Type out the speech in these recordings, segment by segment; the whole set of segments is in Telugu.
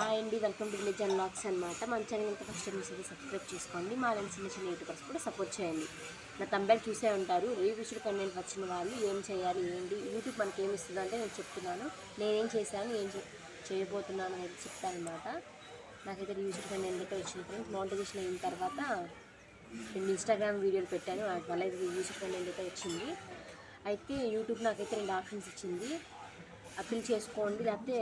హాయ్ అండి, welcome to village and vlogs అనమాట. మన ఛానల్ ఎంత ఫస్ట్ టైం చూసి సబ్స్క్రైబ్ చేసుకోండి. మా చిన్న చిన్న యూట్యూబర్స్ కూడా సపోర్ట్ చేయండి. నా తంబేలు చూసే ఉంటారు. రివ్యూస్డ్ కంటెంట్ వచ్చిన వాళ్ళు ఏం చేయాలి, ఏంటి యూట్యూబ్ మనకి ఏమి ఇస్తుంది అంటే నేను చెప్తున్నాను. నేనేం చేశాను, ఏం చేయబోతున్నాను అనేది చెప్తాను అనమాట. నాకైతే రివ్యూస్డ్ కంటెంట్ అయితే వచ్చింది ఫ్రెండ్స్. మోనిటైజేషన్ అయిన తర్వాత నేను ఇన్స్టాగ్రామ్ వీడియోలు పెట్టాను, వాటి వల్ల అయితే రివ్యూస్డ్ కంటెంట్ అయితే వచ్చింది. అయితే యూట్యూబ్ నాకైతే 2 ఆప్షన్స్ ఇచ్చింది. అప్పీల్ చేసుకోండి, లేకపోతే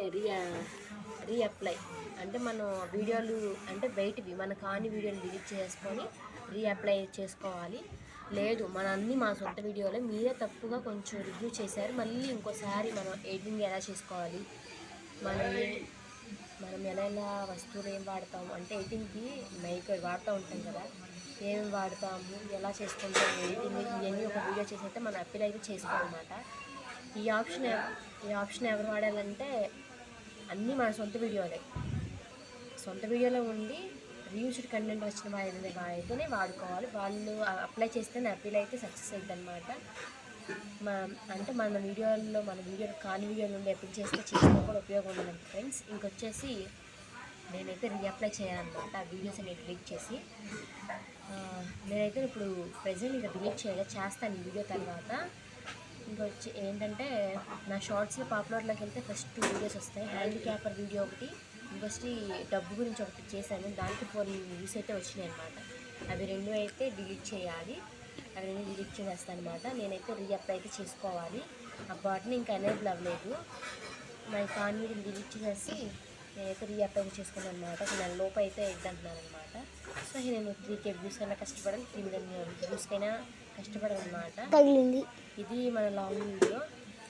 రీఅప్లై. అంటే మనం వీడియోలు అంటే బయటివి మన కాని వీడియోని డిలీట్ చేసుకొని రీఅప్లై చేసుకోవాలి. లేదు మన అన్నీ మా సొంత వీడియోలే, మీరే తప్పుగా కొంచెం రివ్యూ చేశారు, మళ్ళీ ఇంకోసారి మనం ఎడిటింగ్ ఎలా చేసుకోవాలి, మనం ఎలా వస్తువులు ఏం వాడతాము అంటే ఎడిటింగ్కి మైక్ వాడుతూ ఉంటాం కదా, ఏం వాడతాము, ఎలా చేసుకుంటాము ఎడిటింగ్, ఇవన్నీ ఒక వీడియో చేసి అయితే మనం అప్పీల్ అయితే చేసుకోవాలన్నమాట. ఈ ఆప్షన్ ఎవరు వాడాలంటే అన్నీ మన సొంత వీడియోలో ఉండి రివ్యూస్డ్ కంటెంట్ వచ్చిన అయితేనే వాడుకోవాలి. వాళ్ళు అప్లై చేస్తేనే అప్పీల్ అయితే సక్సెస్ అవుతుంది అనమాట. అంటే మన వీడియో కాని వీడియో నుండి అప్పీల్ చేసినా కూడా ఉపయోగం ఉండదు ఫ్రెండ్స్. ఇంకొచ్చేసి నేనైతే రీఅప్లై చేయాలన్నమాట. ఆ వీడియోస్ నేను డిలీట్ చేసి నేనైతే ఇప్పుడు ప్రెజెంట్ ఇంకా డిలీట్ చేస్తాను ఈ వీడియో తర్వాత. ఇంకొచ్చి ఏంటంటే నా షార్ట్స్లో పాపులర్లోకి వెళ్తే ఫస్ట్ 2 వీడియోస్ వస్తాయి. హ్యాండిక్యాపర్ వీడియో ఒకటి, ఇంకొచ్చి డబ్బు గురించి ఒకటి చేశాను, దానికి 4 వ్యూస్ అయితే వచ్చినాయి అనమాట. అవి 2 అయితే డిలీట్ చేయాలి. అవి 2 డిలీట్ చేసేస్తాను అనమాట. నేనైతే రీఅప్లై అయితే చేసుకోవాలి. ఆ బటన్ ఇంకా ఎనేబుల్ అవ్వలేదు. నా కాన్ వీడియోని డిలీట్ చేసేసి నేనైతే రీఅప్లై చేసుకున్నాను అనమాట. నెల లోపు అయితే ఇద్దంటున్నాను అనమాట. సో నేను 3K వ్యూస్ కైనా కష్టపడాలి, 3 మిలియన్ వ్యూస్కైనా కష్టపడాలన్నమాట. ఇది మన లాంగ్ వీడియో,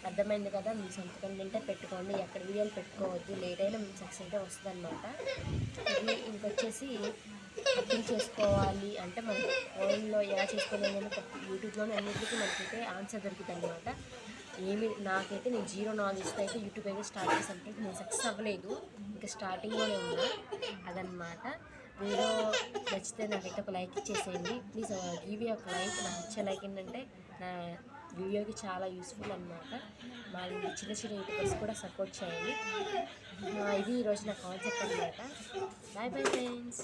అర్థమైంది కదా. మీ సొంత కంటెంటే పెట్టుకోండి, ఎక్కడ వీడియోలు పెట్టుకోవద్దు, లేట్ అయినా మీకు సక్సెస్ అయితే వస్తుంది అనమాట. ఇది ఇంకొచ్చేసి అప్పీల్ చేసుకోవాలి అంటే మనం ఫోన్లో ఎలా చేసుకోవాలి, యూట్యూబ్లోనే అన్నింటికి మనకైతే ఆన్సర్ దొరుకుతుంది అనమాట. నాకైతే నేను 0 నాలెడ్జ్తో అయితే యూట్యూబ్ అయితే స్టార్ట్ చేశాను. నేను సక్సెస్ అవ్వలేదు, ఇంకా స్టార్టింగ్లోనే ఉన్నా. అదనమాట. వీడియో నచ్చితే నాకైతే ఒక లైక్ ఇచ్చేసేయండి ప్లీజ్. గివ్ ఒక లైక్. నాకు ఇచ్చే లైక్ ఏంటంటే నా వీడియోకి చాలా యూస్ఫుల్ అనమాట. మా చిన్న చిన్న యూట్యూబర్స్ కూడా సపోర్ట్ చేయండి. ఇది ఈరోజు నా కాన్సెప్ట్ అనమాట. Bye bye friends.